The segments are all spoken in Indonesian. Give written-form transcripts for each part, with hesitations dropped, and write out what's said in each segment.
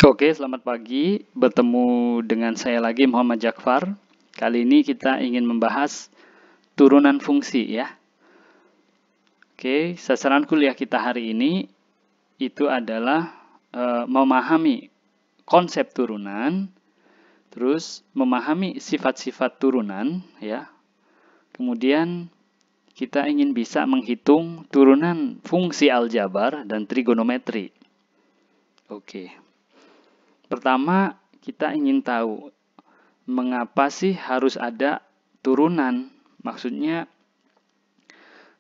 Oke, selamat pagi. Bertemu dengan saya lagi, Muhammad Jakfar. Kali ini kita ingin membahas turunan fungsi ya. Oke, sasaran kuliah kita hari ini itu adalah memahami konsep turunan, terus memahami sifat-sifat turunan ya. Kemudian kita ingin bisa menghitung turunan fungsi aljabar dan trigonometri. Oke. Pertama, kita ingin tahu mengapa sih harus ada turunan? Maksudnya,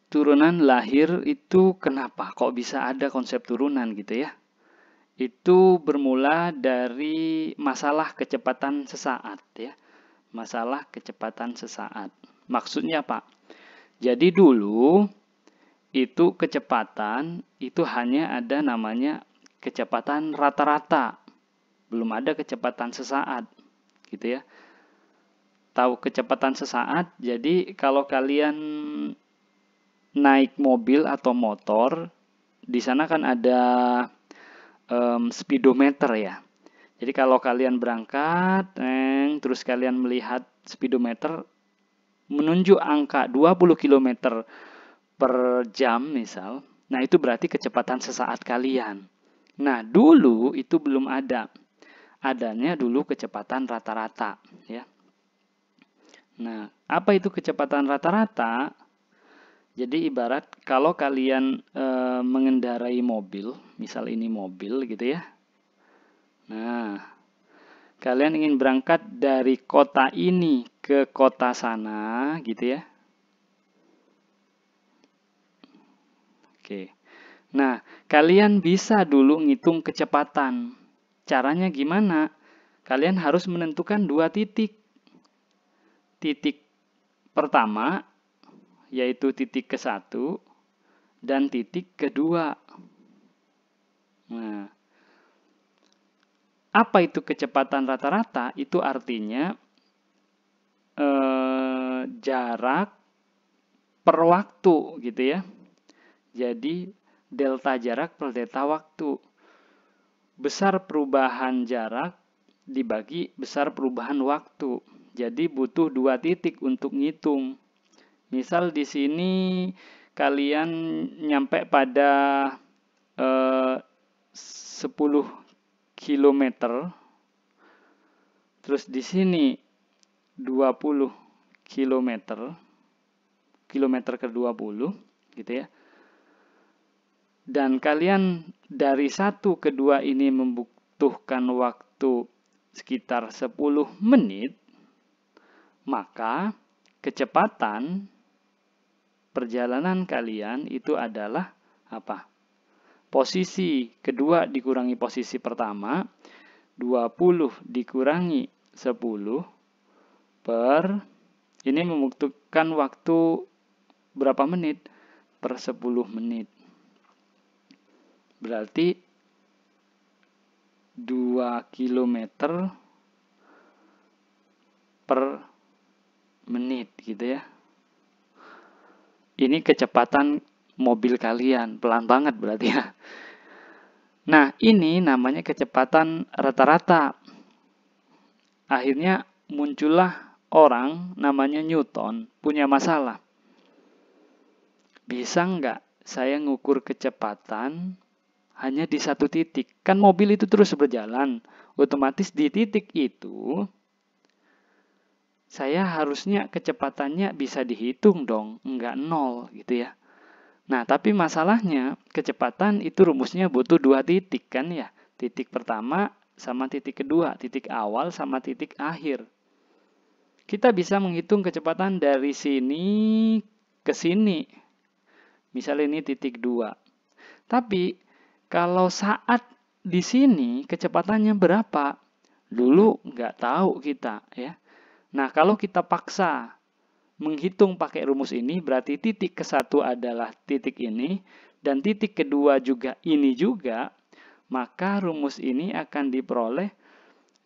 turunan lahir itu kenapa? Kok bisa ada konsep turunan gitu ya? Itu bermula dari masalah kecepatan sesaat ya. Masalah kecepatan sesaat. Maksudnya apa? Jadi dulu itu kecepatan itu hanya ada namanya kecepatan rata-rata. Belum ada kecepatan sesaat, gitu ya. Tahu kecepatan sesaat, jadi kalau kalian naik mobil atau motor, di sana kan ada speedometer ya. Jadi kalau kalian berangkat, terus kalian melihat speedometer menunjuk angka 20 km per jam misal, nah itu berarti kecepatan sesaat kalian. Nah dulu itu belum ada. Adanya dulu kecepatan rata-rata ya. Nah, apa itu kecepatan rata-rata? Jadi ibarat kalau kalian mengendarai mobil, misal ini mobil gitu ya. Nah, kalian ingin berangkat dari kota ini ke kota sana gitu ya. Oke. Nah, kalian bisa dulu ngitung kecepatan. Caranya gimana? Kalian harus menentukan dua titik. Titik pertama, yaitu titik ke-1, dan titik kedua. Nah, apa itu kecepatan rata-rata? Itu artinya jarak per waktu gitu ya. Jadi, delta jarak per delta waktu. Besar perubahan jarak dibagi besar perubahan waktu. Jadi butuh dua titik untuk ngitung. Misal di sini kalian nyampe pada 10 km. Terus di sini 20 km. Kilometer ke 20 gitu ya. Dan kalian dari 1 ke 2 ini membutuhkan waktu sekitar 10 menit, maka kecepatan perjalanan kalian itu adalah apa? Posisi kedua dikurangi posisi pertama, 20 dikurangi 10 per, ini membutuhkan waktu berapa menit? Per 10 menit. Berarti 2 km per menit gitu ya. Ini kecepatan mobil kalian, pelan banget berarti ya. Nah, ini namanya kecepatan rata-rata. Akhirnya muncullah orang namanya Newton punya masalah. Bisa nggak saya ngukur kecepatan hanya di satu titik? Kan mobil itu terus berjalan. Otomatis di titik itu saya harusnya kecepatannya bisa dihitung dong, nggak nol gitu ya. Nah, tapi masalahnya kecepatan itu rumusnya butuh dua titik kan ya. Titik pertama sama titik kedua, titik awal sama titik akhir. Kita bisa menghitung kecepatan dari sini ke sini. Misalnya ini titik 2. Tapi kalau saat di sini kecepatannya berapa? Dulu nggak tahu kita ya. Nah, kalau kita paksa menghitung pakai rumus ini, berarti titik ke-1 adalah titik ini, dan titik kedua juga ini juga, maka rumus ini akan diperoleh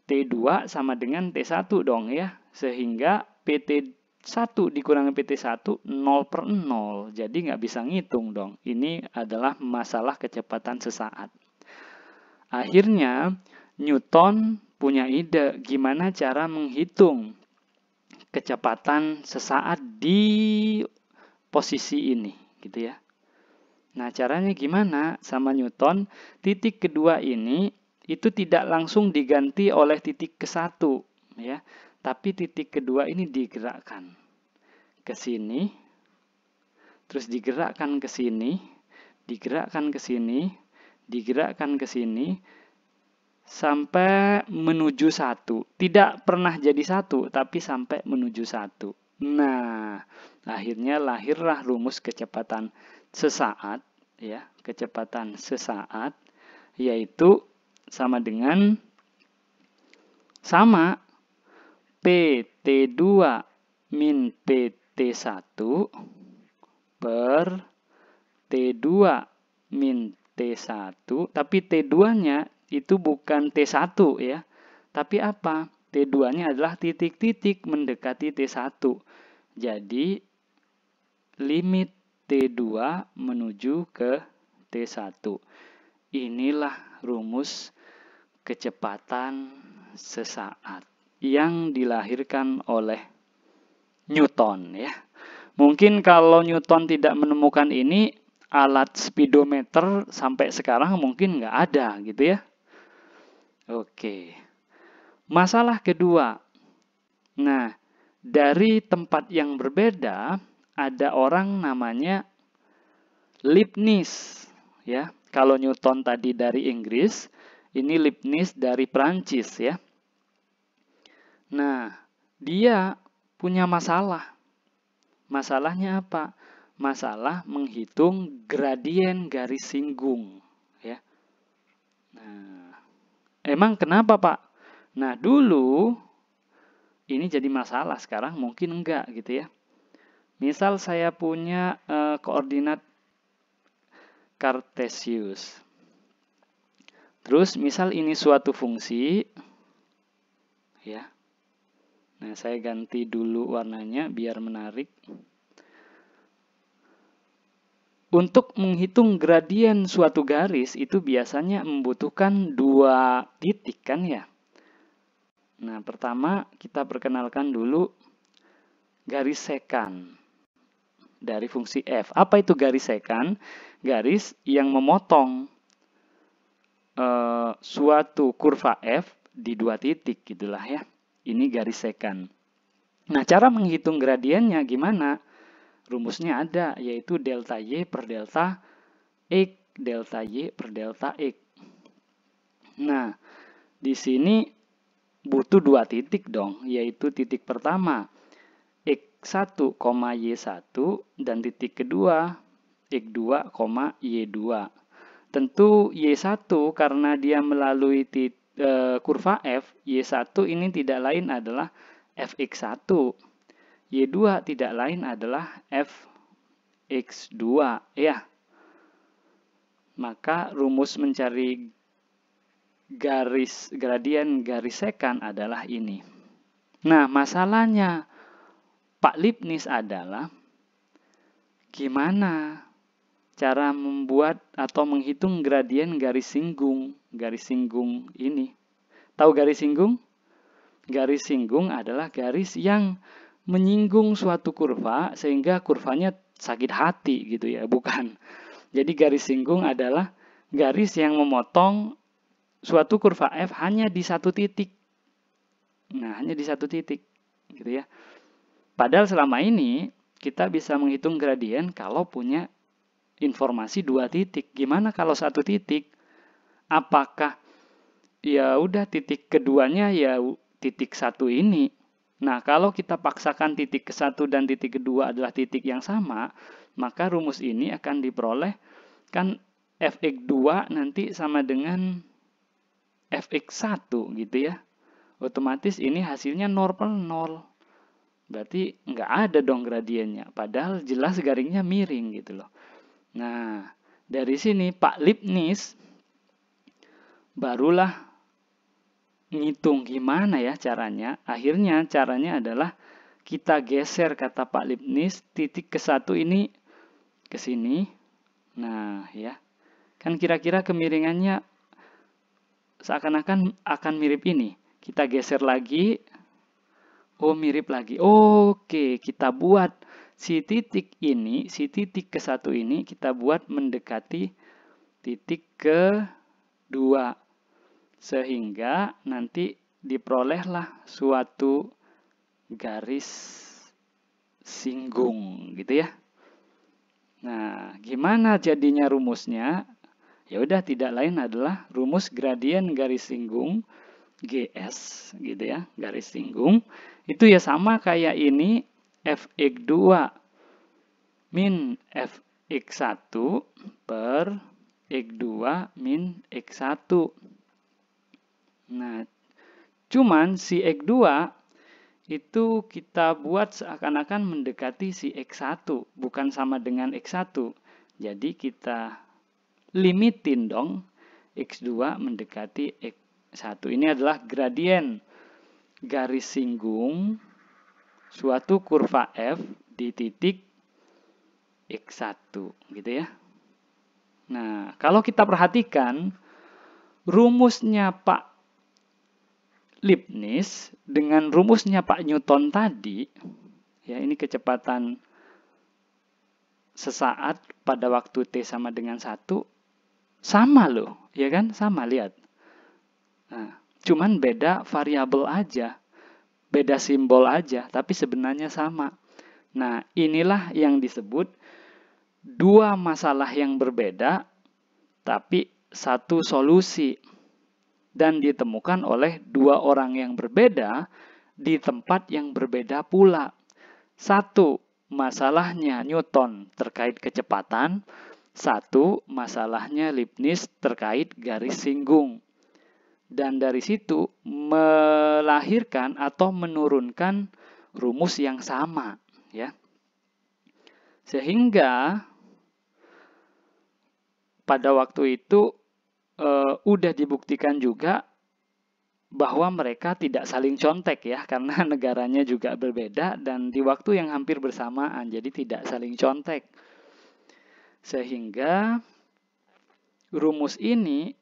T2 sama dengan T1 dong ya. Sehingga PT1 dikurangi PT1, 0 per 0. Jadi nggak bisa ngitung dong. Ini adalah masalah kecepatan sesaat. Akhirnya, Newton punya ide gimana cara menghitung kecepatan sesaat di posisi ini, gitu ya. Nah, caranya gimana? Sama Newton, titik kedua ini itu tidak langsung diganti oleh titik ke satu, ya. Tapi titik kedua ini digerakkan ke sini, terus digerakkan ke sini, digerakkan ke sini, digerakkan ke sini, sampai menuju satu. Tidak pernah jadi satu, tapi sampai menuju satu. Nah, akhirnya lahirlah rumus kecepatan sesaat, ya, kecepatan sesaat, yaitu sama dengan PT2 min PT1 per T2 min T1, tapi T2-nya itu bukan T1 ya. Tapi apa? T2-nya adalah titik-titik mendekati T1. Jadi limit T2 menuju ke T1. Inilah rumus kecepatan sesaat yang dilahirkan oleh Newton ya. Mungkin kalau Newton tidak menemukan ini, alat speedometer sampai sekarang mungkin nggak ada gitu ya. Oke. Masalah kedua. Nah, dari tempat yang berbeda, ada orang namanya Leibniz. Ya, kalau Newton tadi dari Inggris, ini Leibniz dari Prancis ya. Nah, dia punya masalah. Masalahnya apa? Masalah menghitung gradien garis singgung. Ya. Nah, emang kenapa Pak? Nah, dulu ini jadi masalah, sekarang mungkin enggak gitu ya. Misal saya punya koordinat Cartesius. Terus misal ini suatu fungsi, ya. Nah, saya ganti dulu warnanya biar menarik. Untuk menghitung gradien suatu garis itu biasanya membutuhkan dua titik kan ya. Nah, pertama kita perkenalkan dulu garis sekan dari fungsi f. Apa itu garis sekan? Garis yang memotong suatu kurva f di dua titik gitulah ya. Ini garis sekan. Nah, cara menghitung gradiennya gimana? Rumusnya ada, yaitu delta y per delta x, delta y per delta x. Nah, di sini butuh dua titik dong, yaitu titik pertama x1, y1 dan titik kedua x2, y2. Tentu y1 karena dia melalui kurva f, y1 ini tidak lain adalah fx1. Y2 tidak lain adalah fx2 ya. Maka rumus mencari gradien garis sekan adalah ini. Nah, masalahnya Pak Leibniz adalah gimana cara membuat atau menghitung gradien garis singgung ini. Tahu garis singgung? Garis singgung adalah garis yang menyinggung suatu kurva sehingga kurvanya sakit hati gitu ya, bukan. Jadi garis singgung adalah garis yang memotong suatu kurva f hanya di satu titik. Nah, hanya di satu titik gitu ya. Padahal selama ini kita bisa menghitung gradien kalau punya informasi dua titik. Gimana kalau satu titik? Apakah ya udah titik keduanya ya titik satu ini? Nah, kalau kita paksakan titik ke satu dan titik kedua adalah titik yang sama, maka rumus ini akan diperoleh kan fx2 nanti sama dengan fx1 gitu ya. Otomatis ini hasilnya 0 per 0. Berarti nggak ada dong gradiennya. Padahal jelas garingnya miring gitu loh. Nah, dari sini Pak Leibniz barulah ngitung gimana ya caranya. Akhirnya caranya adalah kita geser kata Pak Leibniz titik ke satu ini ke sini. Nah, ya. Kan kira-kira kemiringannya seakan-akan akan mirip ini. Kita geser lagi. Oh, mirip lagi. Oke, kita buat si titik ini, si titik ke satu ini, kita buat mendekati titik ke 2. Sehingga nanti diperolehlah suatu garis singgung gitu ya. Nah, gimana jadinya rumusnya? Ya udah, tidak lain adalah rumus gradien garis singgung GS gitu ya, garis singgung. Itu ya sama kayak ini fx2 min fx1 per x2 min x1. Nah, cuman si x2 itu kita buat seakan-akan mendekati si x1, bukan sama dengan x1. Jadi kita limitin dong x2 mendekati x1. Ini adalah gradien garis singgung suatu kurva f di titik x1 gitu ya. Nah, kalau kita perhatikan rumusnya Pak Leibniz dengan rumusnya Pak Newton tadi, ya ini kecepatan sesaat pada waktu t sama dengan 1, sama loh, ya kan? Sama, lihat. Nah, cuman beda variabel aja, beda simbol aja, tapi sebenarnya sama. Nah, inilah yang disebut dua masalah yang berbeda, tapi satu solusi. Dan ditemukan oleh dua orang yang berbeda di tempat yang berbeda pula. Satu, masalahnya Newton terkait kecepatan. Satu, masalahnya Leibniz terkait garis singgung. Dan dari situ melahirkan atau menurunkan rumus yang sama, ya. Sehingga pada waktu itu udah dibuktikan juga bahwa mereka tidak saling contek ya, karena negaranya juga berbeda dan di waktu yang hampir bersamaan, jadi tidak saling contek. Sehingga rumus ini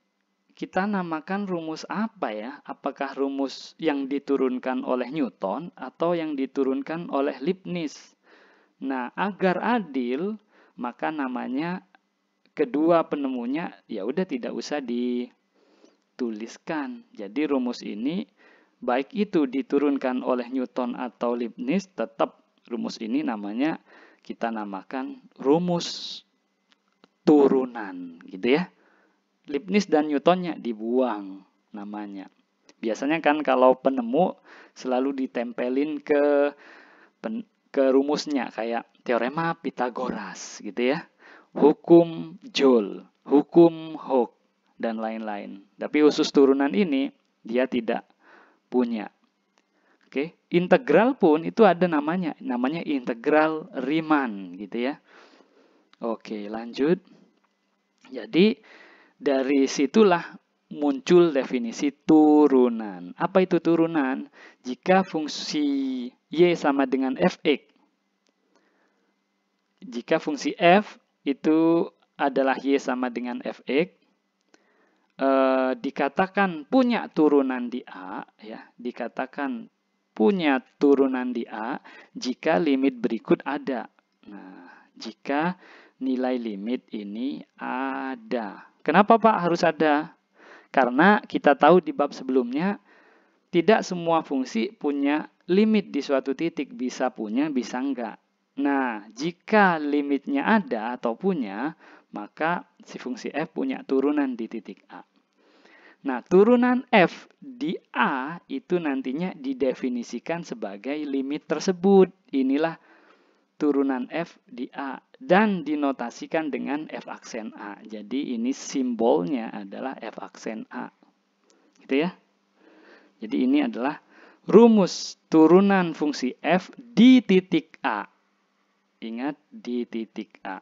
kita namakan rumus apa ya? Apakah rumus yang diturunkan oleh Newton atau yang diturunkan oleh Leibniz? Nah, agar adil, maka namanya kedua penemunya ya udah tidak usah dituliskan. Jadi rumus ini baik itu diturunkan oleh Newton atau Leibniz, tetap rumus ini namanya kita namakan rumus turunan gitu ya. Leibniz dan Newtonnya dibuang namanya. Biasanya kan kalau penemu selalu ditempelin ke rumusnya kayak teorema Pythagoras gitu ya. Hukum Joule, hukum Hooke, dan lain-lain. Tapi khusus turunan ini dia tidak punya. Oke, integral pun itu ada namanya integral Riemann gitu ya. Oke, lanjut. Jadi dari situlah muncul definisi turunan. Apa itu turunan? Jika fungsi y sama dengan fx. Jika fungsi f itu adalah y sama dengan fx, dikatakan punya turunan di A, ya, dikatakan punya turunan di A jika limit berikut ada. Nah, jika nilai limit ini ada. Kenapa Pak harus ada? Karena kita tahu di bab sebelumnya, tidak semua fungsi punya limit di suatu titik, bisa punya, bisa enggak. Nah, jika limitnya ada atau punya, maka si fungsi f punya turunan di titik A. Nah, turunan f di A itu nantinya didefinisikan sebagai limit tersebut. Inilah turunan f di A dan dinotasikan dengan f aksen A. Jadi ini simbolnya adalah f aksen A. Gitu ya. Jadi ini adalah rumus turunan fungsi f di titik A. Ingat, di titik A.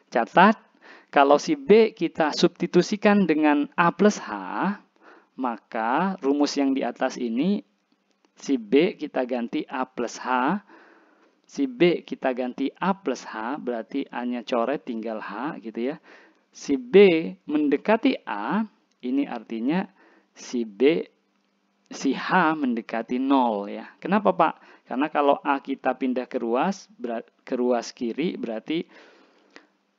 Catat, kalau si B kita substitusikan dengan A plus H, maka rumus yang di atas ini, si B kita ganti A plus H, si B kita ganti A plus H, berarti A-nya coret tinggal H gitu ya. Si B mendekati A, ini artinya si H mendekati 0 ya. Kenapa Pak? Karena kalau A kita pindah ke ruas kiri, berarti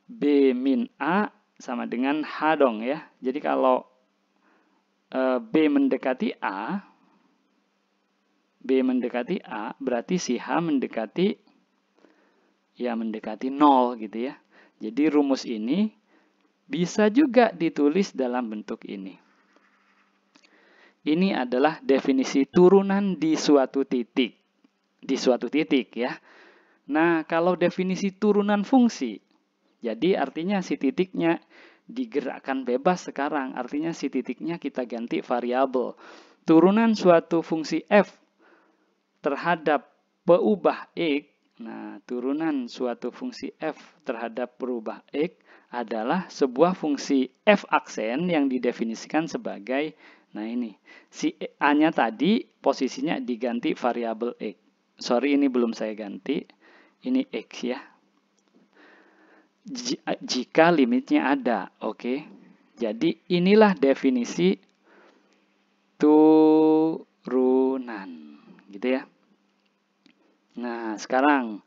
B min A sama dengan H dong ya. Jadi kalau B mendekati A, berarti si H mendekati 0 gitu ya. Jadi rumus ini bisa juga ditulis dalam bentuk ini. Ini adalah definisi turunan di suatu titik. Ya. Nah, kalau definisi turunan fungsi, jadi artinya si titiknya digerakkan bebas sekarang. Artinya si titiknya kita ganti variabel. Turunan suatu fungsi f terhadap peubah x. Nah, turunan suatu fungsi f terhadap peubah x adalah sebuah fungsi f aksen yang didefinisikan sebagai, nah ini, si A-nya tadi posisinya diganti variabel x. Sorry, ini belum saya ganti. Ini x ya. Jika limitnya ada, oke. Jadi inilah definisi turunan, gitu ya. Nah, sekarang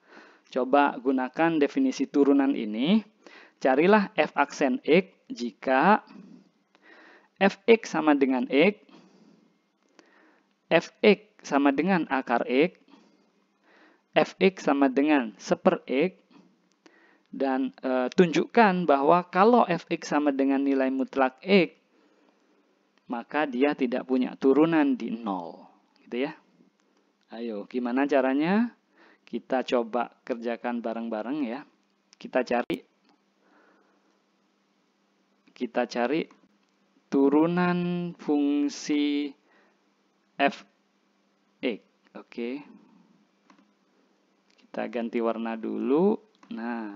coba gunakan definisi turunan ini. Carilah f aksen x jika fx sama dengan x, fx sama dengan akar x, fx sama dengan seper x, dan tunjukkan bahwa kalau fx sama dengan nilai mutlak x, maka dia tidak punya turunan di 0. Gitu ya. Ayo, gimana caranya? Kita coba kerjakan bareng-bareng ya. Kita cari turunan fungsi fx. Oke. Kita ganti warna dulu. Nah,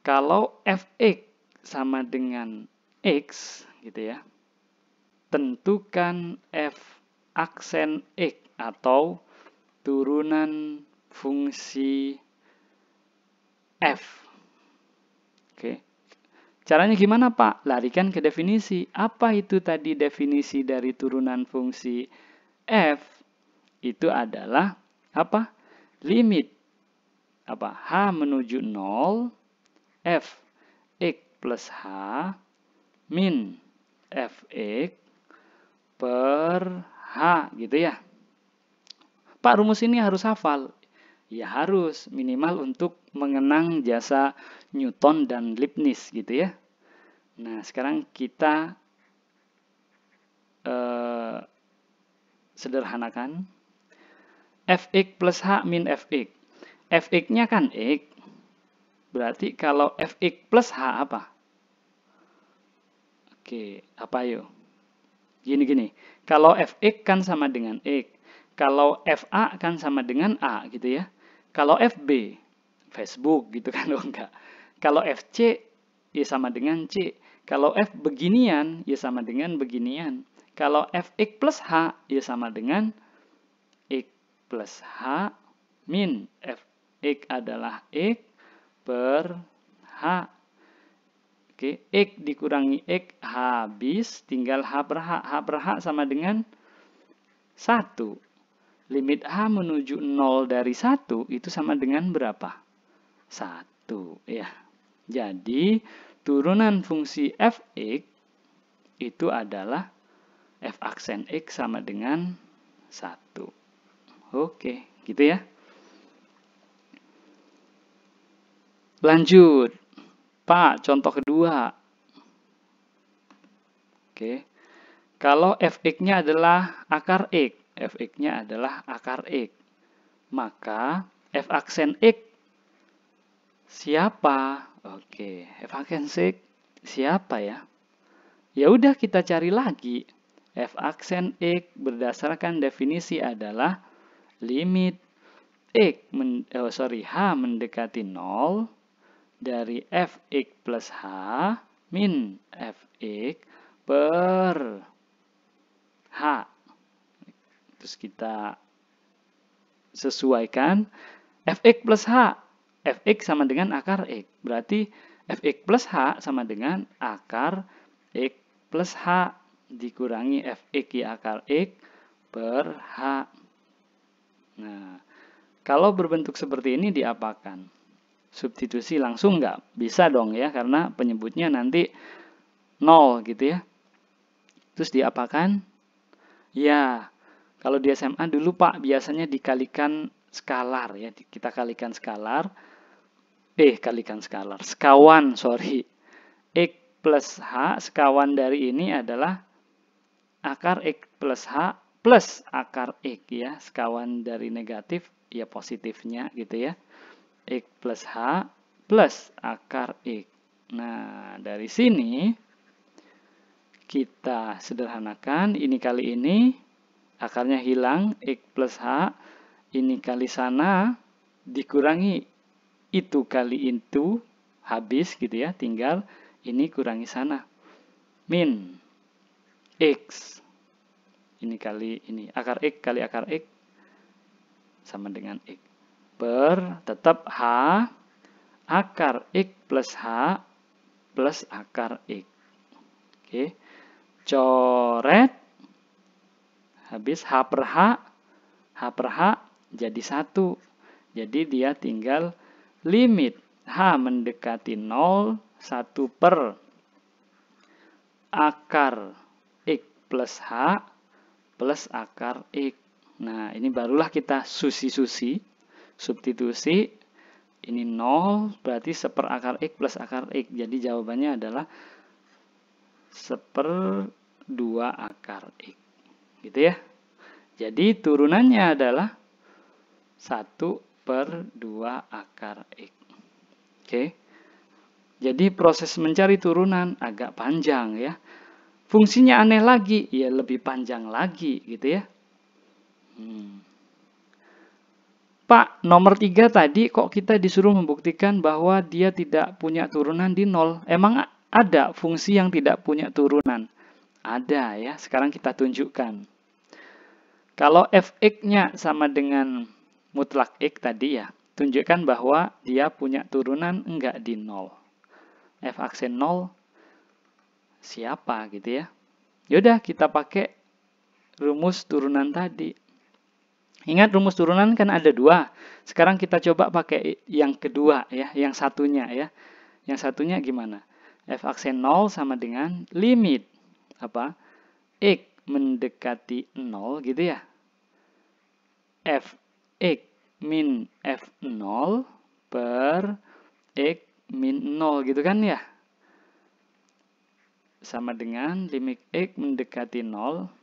kalau fx sama dengan x gitu ya, tentukan f aksen x atau turunan fungsi f. Oke. Caranya gimana Pak? Larikan ke definisi. Apa itu tadi definisi dari turunan fungsi f? Itu adalah apa? Limit apa? H menuju 0, f x plus h min fx per h gitu ya. Pak, rumus ini harus hafal. Ya harus, minimal untuk mengenang jasa Newton dan Leibniz gitu ya. Nah, sekarang kita sederhanakan. Fx plus h min fx. Fx-nya kan x. Berarti kalau fx plus h apa? Oke, apa yuk? Gini. Kalau fx kan sama dengan x. Kalau fa kan sama dengan a gitu ya. Kalau fb, Facebook gitu kan, enggak. Kalau fc, ya sama dengan c. Kalau f beginian, ya sama dengan beginian. Kalau fx plus h, ya sama dengan x plus h min fx adalah x per h. Oke, x dikurangi x habis, tinggal h per h. H per h sama dengan 1. Limit h menuju 0 dari 1 itu sama dengan berapa? 1 ya. Jadi turunan fungsi fx itu adalah f aksen x sama dengan 1. Oke, gitu ya. Lanjut. Pak, contoh kedua. Oke. Kalau fx-nya adalah akar x, fx-nya adalah akar x, maka f aksen x siapa? Oke, f aksen x siapa ya? Ya udah kita cari lagi. F aksen x berdasarkan definisi adalah limit h mendekati 0 dari fx plus h min fx per h. Terus kita sesuaikan fx plus h. Fx sama dengan akar x. Berarti fx plus h sama dengan akar x plus H dikurangi Fx Y akar X per H. Nah, kalau berbentuk seperti ini diapakan? Substitusi langsung nggak? Bisa dong ya, karena penyebutnya nanti 0 gitu ya. Terus diapakan? Ya, kalau di SMA dulu Pak biasanya dikalikan skalar ya. Kita kalikan skalar. Sekawan, sorry. X plus H, sekawan dari ini adalah akar X plus H plus akar X ya. Sekawan dari negatif, ya positifnya gitu ya. X plus H plus akar X. Nah, dari sini kita sederhanakan, ini kali ini, akarnya hilang, X plus H, ini kali sana, dikurangi itu kali itu, habis gitu ya, tinggal ini kurangi sana. Min X, ini kali ini, akar X kali akar X, sama dengan X. Per, tetap H, akar X plus H, plus akar X. Oke, coret, habis H per H jadi 1. Jadi dia tinggal limit H mendekati 0, 1 per akar X plus H plus akar X. Nah, ini barulah kita substitusi. Ini 0, berarti 1 akar X plus akar X. Jadi jawabannya adalah 1/2 akar X. Gitu ya. Jadi turunannya adalah 1/2 akar X. Oke. Jadi proses mencari turunan agak panjang ya. Fungsinya aneh lagi, ya lebih panjang lagi gitu ya. Pak, nomor 3 tadi kok kita disuruh membuktikan bahwa dia tidak punya turunan di 0. Emang ada fungsi yang tidak punya turunan? Ada ya, sekarang kita tunjukkan. Kalau Fx-nya sama dengan mutlak X tadi ya, tunjukkan bahwa dia punya turunan enggak di 0. F aksen 0 siapa gitu ya. Yaudah kita pakai rumus turunan tadi. Ingat rumus turunan kan ada 2. Sekarang kita coba pakai yang kedua ya, yang satunya ya. Yang satunya gimana? F aksen 0 sama dengan limit apa? X mendekati 0 gitu ya. Fx min F0 per X min 0 gitu kan ya. Sama dengan limit X mendekati 0,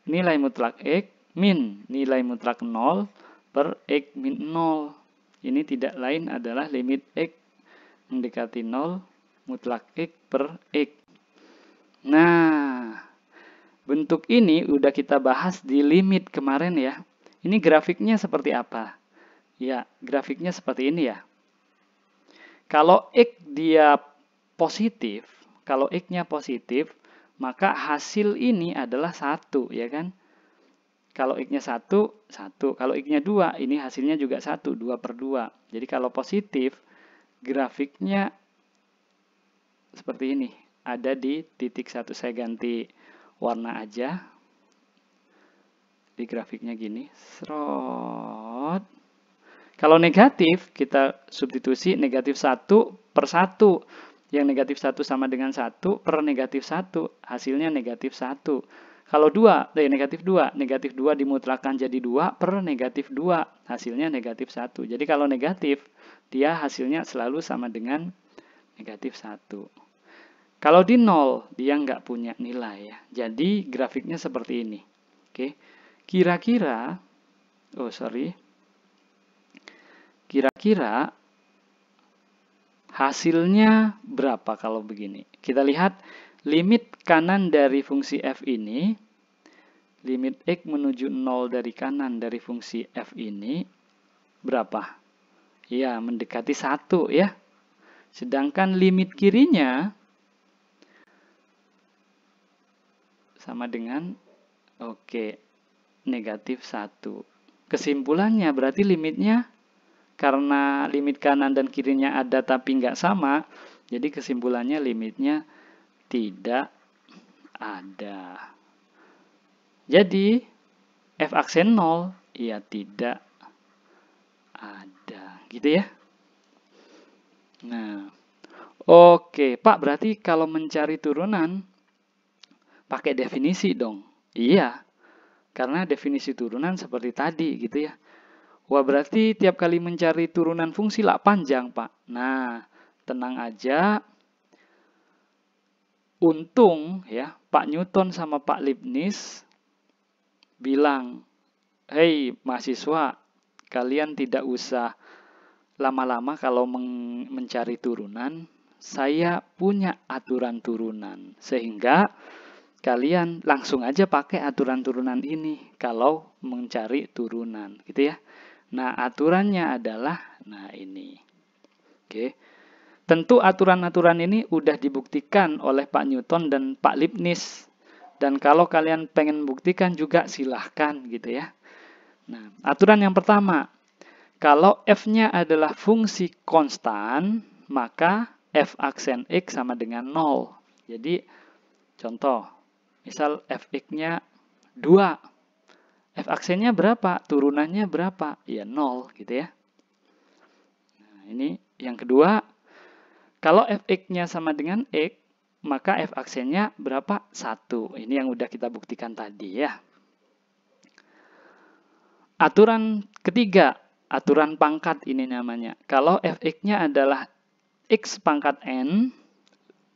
nilai mutlak X min nilai mutlak 0 per X min 0. Ini tidak lain adalah limit X mendekati 0 mutlak X per X. Nah, bentuk ini udah kita bahas di limit kemarin ya. Ini grafiknya seperti apa? Ya, grafiknya seperti ini ya. Kalau X dia positif, kalau X-nya positif, maka hasil ini adalah 1, ya kan? Kalau X-nya 1, 1. Kalau X-nya 2, ini hasilnya juga 1, 2/2. Jadi kalau positif, grafiknya seperti ini. Ada di titik 1, saya ganti warna aja. Di grafiknya gini. Srot. Kalau negatif, kita substitusi negatif 1/1. Yang negatif 1 sama dengan 1 per negatif 1. Hasilnya negatif 1. Kalau negatif 2 dimutlakan jadi 2 per negatif 2. Hasilnya negatif 1. Jadi kalau negatif, dia hasilnya selalu sama dengan negatif 1. Kalau di 0, dia nggak punya nilai ya. Jadi grafiknya seperti ini. Oke. Kira-kira hasilnya berapa kalau begini? Kita lihat limit kanan dari fungsi f ini, limit x menuju 0 dari kanan dari fungsi f ini, berapa? Ya, mendekati 1 ya. Sedangkan limit kirinya sama dengan, negatif 1. Kesimpulannya berarti limitnya, karena limit kanan dan kirinya ada tapi nggak sama, Jadi kesimpulannya limitnya tidak ada. Jadi f aksen 0 ya tidak ada, gitu ya. Nah, oke, Pak, berarti kalau mencari turunan pakai definisi dong. Iya, karena definisi turunan seperti tadi gitu ya. Wah, berarti tiap kali mencari turunan fungsi lah panjang, Pak. Nah, tenang aja. Untung ya, Pak Newton sama Pak Leibniz bilang, "Hei mahasiswa, kalian tidak usah lama-lama kalau mencari turunan. Saya punya aturan turunan. Sehingga kalian langsung aja pakai aturan turunan ini kalau mencari turunan." Gitu ya. Nah, aturannya adalah, nah ini. Oke. Tentu aturan-aturan ini udah dibuktikan oleh Pak Newton dan Pak Leibniz. Dan kalau kalian pengen buktikan juga silahkan gitu ya. Nah, aturan yang pertama, kalau f-nya adalah fungsi konstan, maka f aksen x sama dengan 0. Jadi, contoh, misal fx-nya 2. F aksennya berapa? Turunannya berapa? Ya 0 gitu ya. Nah, ini yang kedua. Kalau fx-nya sama dengan x, maka f aksennya berapa? 1. Ini yang udah kita buktikan tadi ya. Aturan ketiga, aturan pangkat ini namanya. Kalau fx-nya adalah x pangkat n,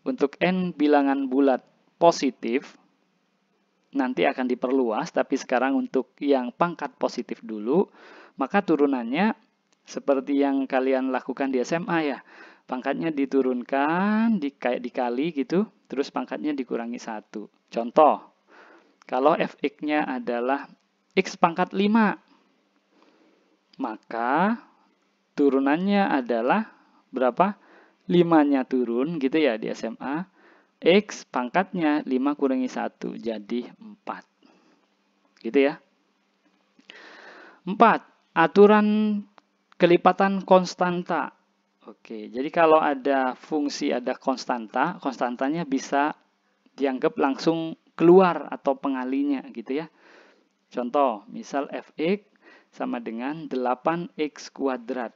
untuk n bilangan bulat positif, nanti akan diperluas, tapi sekarang untuk yang pangkat positif dulu, maka turunannya seperti yang kalian lakukan di SMA ya. Pangkatnya diturunkan, kayak dikali gitu, terus pangkatnya dikurangi 1. Contoh, kalau fx-nya adalah x pangkat 5, maka turunannya adalah berapa? 5-nya turun gitu ya di SMA. X pangkatnya 5 kurangi 1, jadi 4. Gitu ya. 4. Aturan kelipatan konstanta. Oke, jadi kalau ada fungsi, ada konstanta, konstantanya bisa dianggap langsung keluar atau pengalinya gitu ya. Contoh, misal fx sama dengan 8x kuadrat.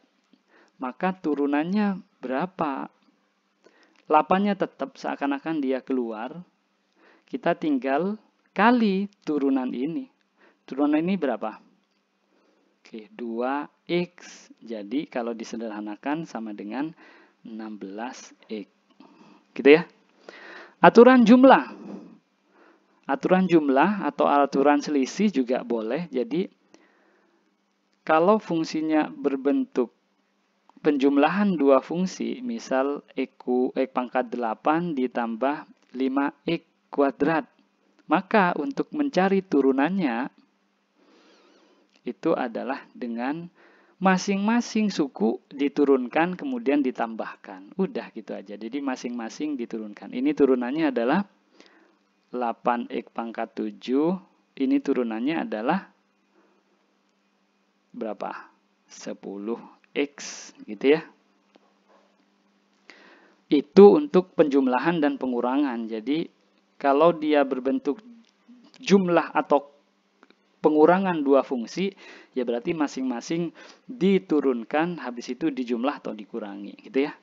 Maka turunannya berapa? 8-nya tetap seakan-akan dia keluar. Kita tinggal kali turunan ini. Turunan ini berapa? Oke, 2x. Jadi kalau disederhanakan sama dengan 16x. Gitu ya. Aturan jumlah. Aturan jumlah atau aturan selisih juga boleh. Jadi kalau fungsinya berbentuk penjumlahan dua fungsi, misal x pangkat 8 ditambah 5x kuadrat, maka untuk mencari turunannya itu adalah dengan masing-masing suku diturunkan kemudian ditambahkan. Udah gitu aja. Jadi masing-masing diturunkan. Ini turunannya adalah 8x pangkat 7. Ini turunannya adalah berapa? 10x gitu ya. Itu untuk penjumlahan dan pengurangan. Jadi kalau dia berbentuk jumlah atau pengurangan dua fungsi, ya berarti masing-masing diturunkan, habis itu dijumlah atau dikurangi gitu ya.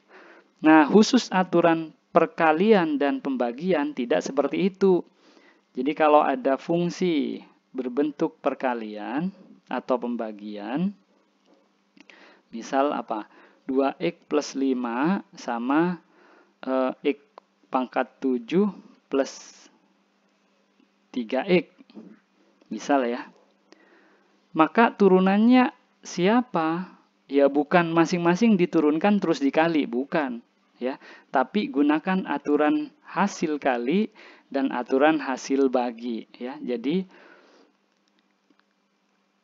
Nah, khusus aturan perkalian dan pembagian tidak seperti itu. Jadi kalau ada fungsi berbentuk perkalian atau pembagian, misal apa? 2x plus 5 sama x pangkat 7 plus 3x. Misal ya. Maka turunannya siapa? Ya bukan masing-masing diturunkan terus dikali, bukan. Ya, tapi gunakan aturan hasil kali dan aturan hasil bagi. Ya, jadi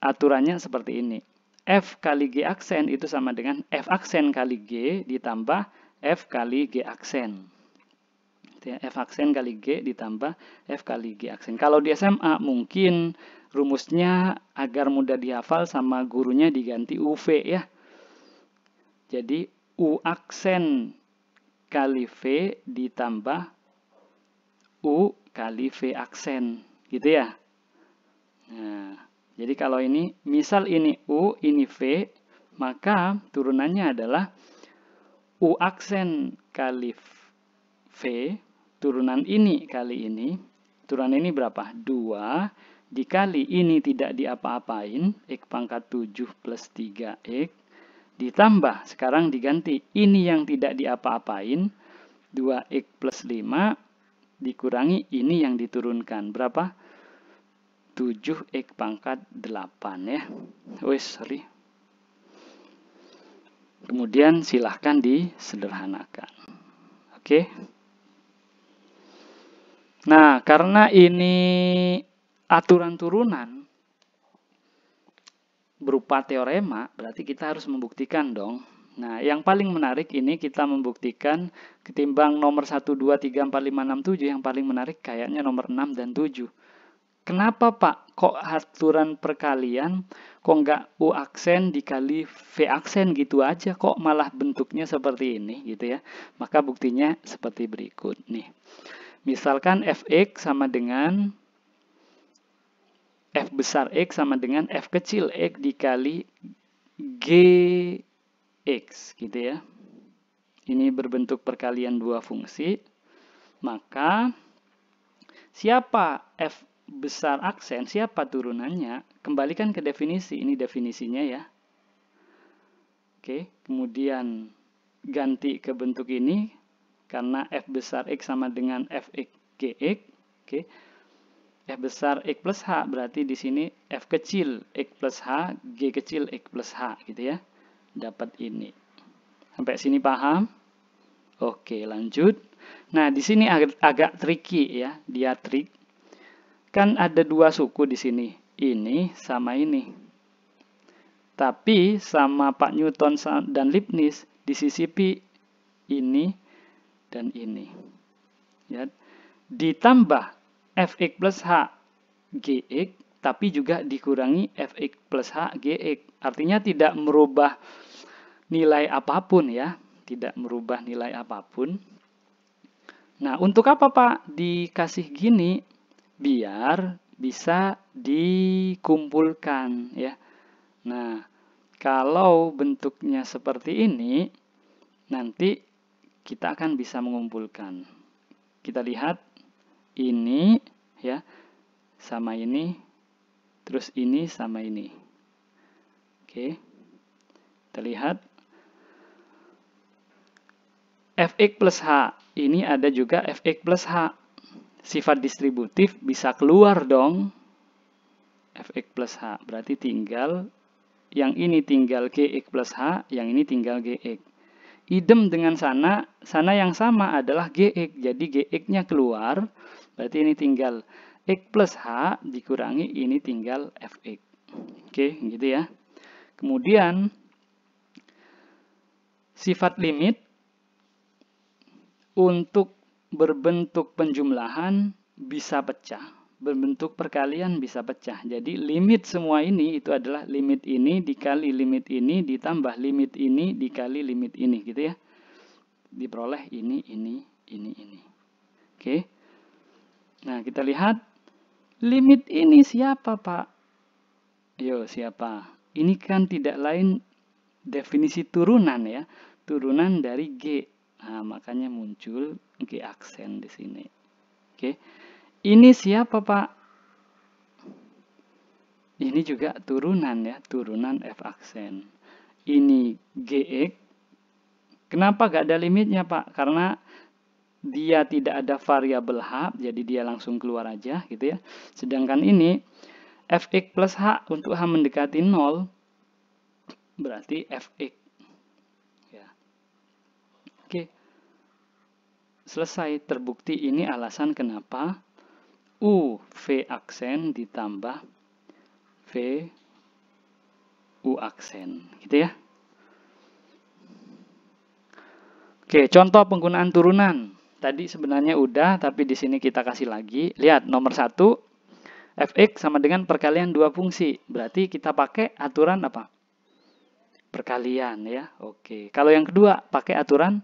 aturannya seperti ini. F kali G aksen itu sama dengan F aksen kali G ditambah F kali G aksen. F aksen kali G ditambah F kali G aksen. Kalau di SMA mungkin rumusnya agar mudah dihafal sama gurunya diganti UV ya. Jadi U aksen kali V ditambah U kali V aksen, gitu ya. Nah, jadi kalau ini, misal ini U, ini V, maka turunannya adalah U aksen kali V, turunan ini kali ini. Turunan ini berapa? 2 dikali ini tidak diapa-apain, X pangkat 7 plus 3X, ditambah, sekarang diganti, ini yang tidak diapa-apain, 2X plus 5, dikurangi ini yang diturunkan. Berapa? 7X pangkat 8 ya. Sorry. Kemudian silahkan disederhanakan. Oke. Nah, karena ini aturan turunan berupa teorema, berarti kita harus membuktikan dong. Nah, yang paling menarik ini kita membuktikan ketimbang nomor 1, 2, 3, 4, 5, 6, 7, yang paling menarik kayaknya nomor 6 dan 7. Kenapa Pak? Kok aturan perkalian, kok nggak U aksen dikali V aksen gitu aja, kok malah bentuknya seperti ini gitu ya. Maka buktinya seperti berikut nih. Misalkan Fx sama dengan F besar X sama dengan F kecil X dikali Gx gitu ya. Ini berbentuk perkalian dua fungsi. Maka siapa F besar aksen, siapa turunannya? Kembalikan ke definisi, ini definisinya ya. Oke, kemudian ganti ke bentuk ini karena F besar X sama dengan Fx Gx. Oke. F besar X plus H, berarti di sini F kecil X plus H, G kecil X plus H gitu ya. Dapat ini. Sampai sini paham? Oke, lanjut. Nah, di sini agak tricky ya, dia trik. Kan ada dua suku di sini, ini sama ini. Tapi sama Pak Newton dan Leibniz disisipi ini dan ini. Ya. Ditambah Fx plus H Gx, tapi juga dikurangi Fx plus H Gx. Artinya tidak merubah nilai apapun ya, tidak merubah nilai apapun. Nah, untuk apa Pak dikasih gini? Biar bisa dikumpulkan ya. Nah, kalau bentuknya seperti ini, nanti kita akan bisa mengumpulkan. Kita lihat ini ya sama ini, terus ini sama ini. Oke, kita lihat Fx plus H, ini ada juga Fx plus H. Sifat distributif bisa keluar dong. Fx plus H, berarti tinggal, yang ini tinggal Gx plus H, yang ini tinggal Gx. Idem dengan sana yang sama adalah Gx, jadi Gx-nya keluar, berarti ini tinggal X plus H dikurangi ini tinggal Fx. Oke, gitu ya. Kemudian, sifat limit untuk berbentuk penjumlahan bisa pecah, berbentuk perkalian bisa pecah. Jadi limit semua ini itu adalah limit ini dikali limit ini ditambah limit ini dikali limit ini gitu ya. Diperoleh ini. Oke. Nah, kita lihat limit ini siapa, Pak? Yo, siapa? Ini kan tidak lain definisi turunan ya. Turunan dari G. Nah, makanya muncul G aksen di sini. Oke. Ini siapa, Pak? Ini juga turunan ya, turunan F aksen. Ini Gx. Kenapa gak ada limitnya, Pak? Karena dia tidak ada variabel H, jadi dia langsung keluar aja gitu ya. Sedangkan ini Fx plus H untuk H mendekati 0, berarti Fx. Ya. Oke. Selesai, terbukti ini alasan kenapa U V aksen ditambah V U aksen, gitu ya. Oke, contoh penggunaan turunan. Tadi sebenarnya udah, tapi di sini kita kasih lagi. Lihat, nomor 1, Fx sama dengan perkalian dua fungsi. Berarti kita pakai aturan apa? Perkalian ya. Oke. Kalau yang kedua, pakai aturan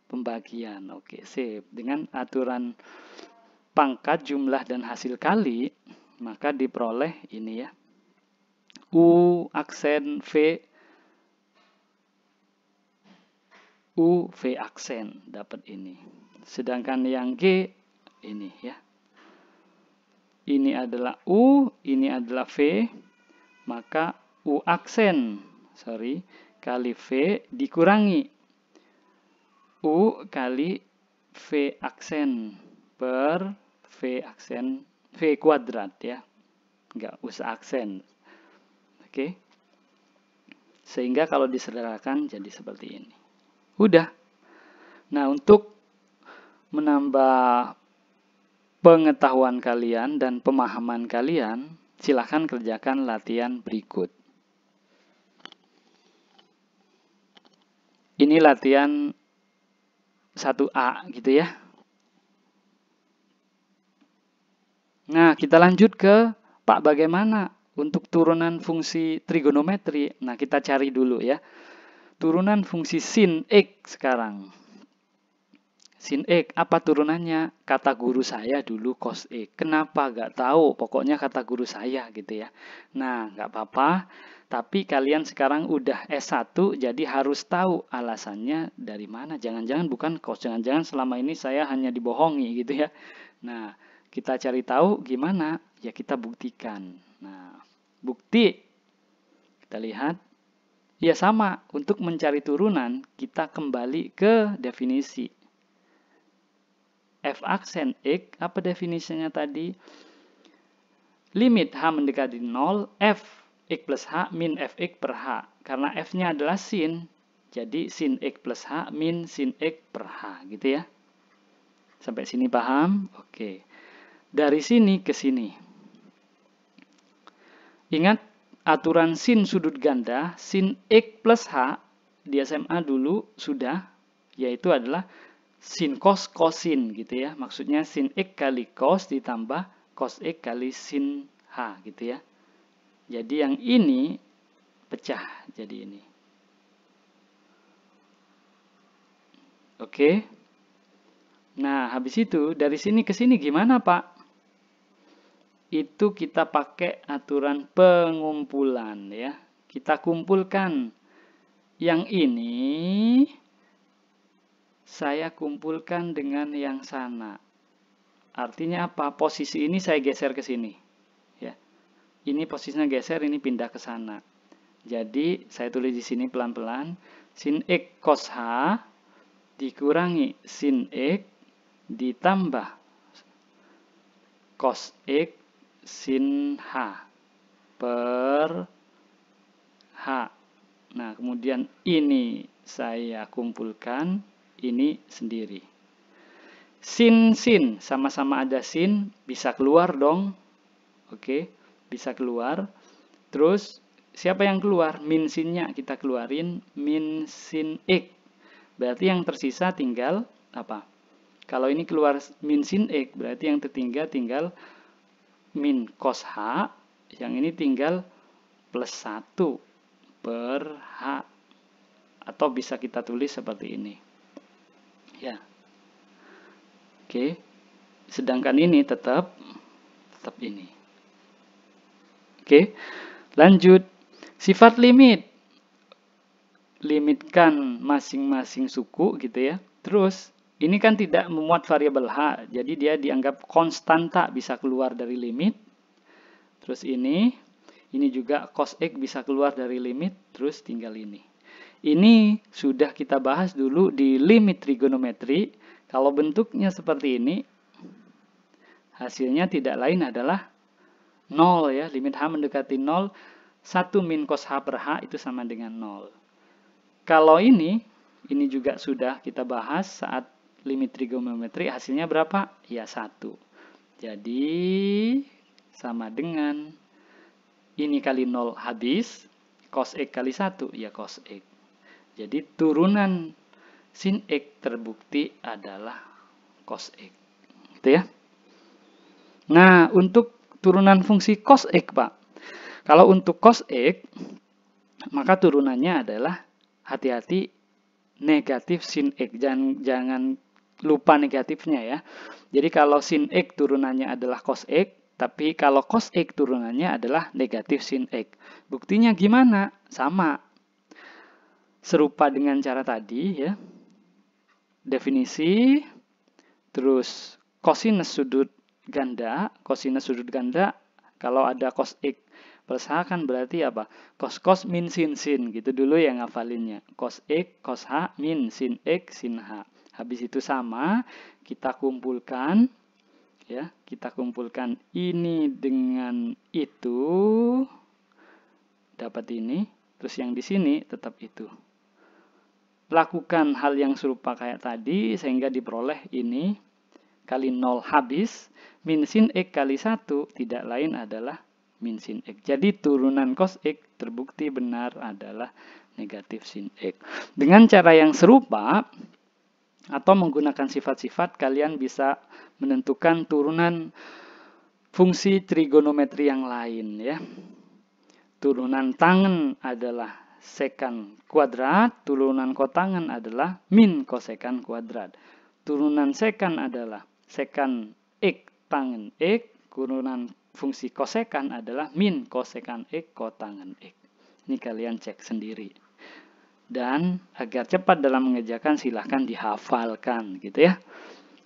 pembagian. Oke, sip. Dengan aturan pangkat, jumlah, dan hasil kali, maka diperoleh ini ya. U aksen V, U V aksen, dapat ini. Sedangkan yang G, ini ya. Ini adalah U, ini adalah V, maka U aksen, kali V dikurangi U kali V aksen per V aksen, V kuadrat ya. Enggak usah aksen. Oke. Sehingga kalau disederhanakan jadi seperti ini. Udah. Nah, untuk menambah pengetahuan kalian dan pemahaman kalian, silahkan kerjakan latihan berikut. Ini latihan 1A gitu ya. Nah, kita lanjut ke Pak, bagaimana untuk turunan fungsi trigonometri? Nah, kita cari dulu ya. Turunan fungsi sin X sekarang. Sin X, apa turunannya? Kata guru saya dulu cos X. Kenapa? Gak tahu, pokoknya kata guru saya gitu ya. Nah, gak apa-apa. Tapi kalian sekarang udah S1, jadi harus tahu alasannya dari mana. Jangan-jangan bukan cos, jangan-jangan selama ini saya hanya dibohongi gitu ya. Nah, kita cari tahu gimana? Ya kita buktikan. Nah, bukti. Kita lihat. Ya sama, untuk mencari turunan, kita kembali ke definisi. F aksen X, apa definisinya tadi? Limit H mendekati 0, F X plus H min Fx per H. Karena F-nya adalah sin, jadi sin X plus H min sin X per H, gitu ya. Sampai sini paham? Oke. Dari sini ke sini. Ingat, aturan sin sudut ganda, sin X plus H, di SMA dulu sudah, yaitu adalah sin cos cosin gitu ya. Maksudnya sin X kali cos ditambah cos X kali sin H gitu ya. Jadi yang ini pecah jadi ini. Oke. Nah, habis itu dari sini ke sini gimana, Pak? Itu kita pakai aturan pengumpulan ya. Kita kumpulkan. Yang ini saya kumpulkan dengan yang sana. Artinya apa? Posisi ini saya geser ke sini. Ya. Ini posisinya geser, ini pindah ke sana. Jadi, saya tulis di sini pelan-pelan. Sin X cos H dikurangi sin X ditambah cos X sin H per H. Nah, kemudian ini saya kumpulkan, ini sendiri. Sin sama-sama ada sin, bisa keluar dong. Oke, bisa keluar. Terus siapa yang keluar? Min sinnya kita keluarin, min sin X. Berarti yang tersisa tinggal apa? Kalau ini keluar min sin X, berarti yang tertinggal tinggal min cos H. Yang ini tinggal plus 1 per H. Atau bisa kita tulis seperti ini. Ya. Oke. Sedangkan ini tetap ini. Oke. Lanjut, sifat limit. Limitkan masing-masing suku gitu ya. Terus, ini kan tidak memuat variabel H, jadi dia dianggap konstanta, bisa keluar dari limit. Terus ini juga cos X bisa keluar dari limit, terus tinggal ini. Ini sudah kita bahas dulu di limit trigonometri. Kalau bentuknya seperti ini, hasilnya tidak lain adalah 0 ya, limit H mendekati 0, 1 min cos H per H itu sama dengan 0. Kalau ini juga sudah kita bahas saat limit trigonometri, hasilnya berapa? Ya 1. Jadi sama dengan ini kali 0 habis, cos X kali 1, ya cos X. Jadi turunan sin X terbukti adalah cos X. Gitu ya. Nah, untuk turunan fungsi cos X, Pak. Kalau untuk cos X, maka turunannya adalah, hati-hati, negatif sin X. Jangan lupa negatifnya ya. Jadi kalau sin X turunannya adalah cos X, tapi kalau cos X turunannya adalah negatif sin X. Buktinya gimana? Sama. Serupa dengan cara tadi ya. Definisi, terus kosinus sudut ganda. Kosinus sudut ganda, kalau ada cos X plus H kan berarti apa? Cos min sin gitu dulu ya ngafalinnya. Cos X, cos H, min sin X, sin H. Habis itu sama, kita kumpulkan ya, kita kumpulkan ini dengan itu, dapat ini, terus yang di sini tetap itu. Lakukan hal yang serupa kayak tadi sehingga diperoleh ini kali 0 habis, min sin X kali 1 tidak lain adalah min sin X. Jadi turunan cos X terbukti benar adalah negatif sin X. Dengan cara yang serupa atau menggunakan sifat-sifat, kalian bisa menentukan turunan fungsi trigonometri yang lain ya. Turunan tangen adalah sekan kuadrat, turunan kotangen adalah min kosekan kuadrat. Turunan sekan adalah sekan X tangen X, turunan fungsi kosekan adalah min kosekan X kotangen X. Ini kalian cek sendiri. Dan agar cepat dalam mengerjakan silahkan dihafalkan gitu ya.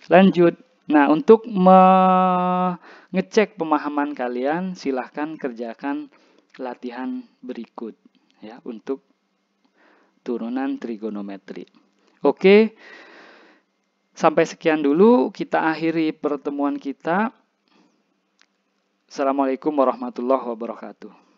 Lanjut. Nah, untuk mengecek pemahaman kalian silahkan kerjakan latihan berikut ya untuk turunan trigonometri. Oke. Sampai sekian dulu kita akhiri pertemuan kita. Assalamualaikum warahmatullahi wabarakatuh.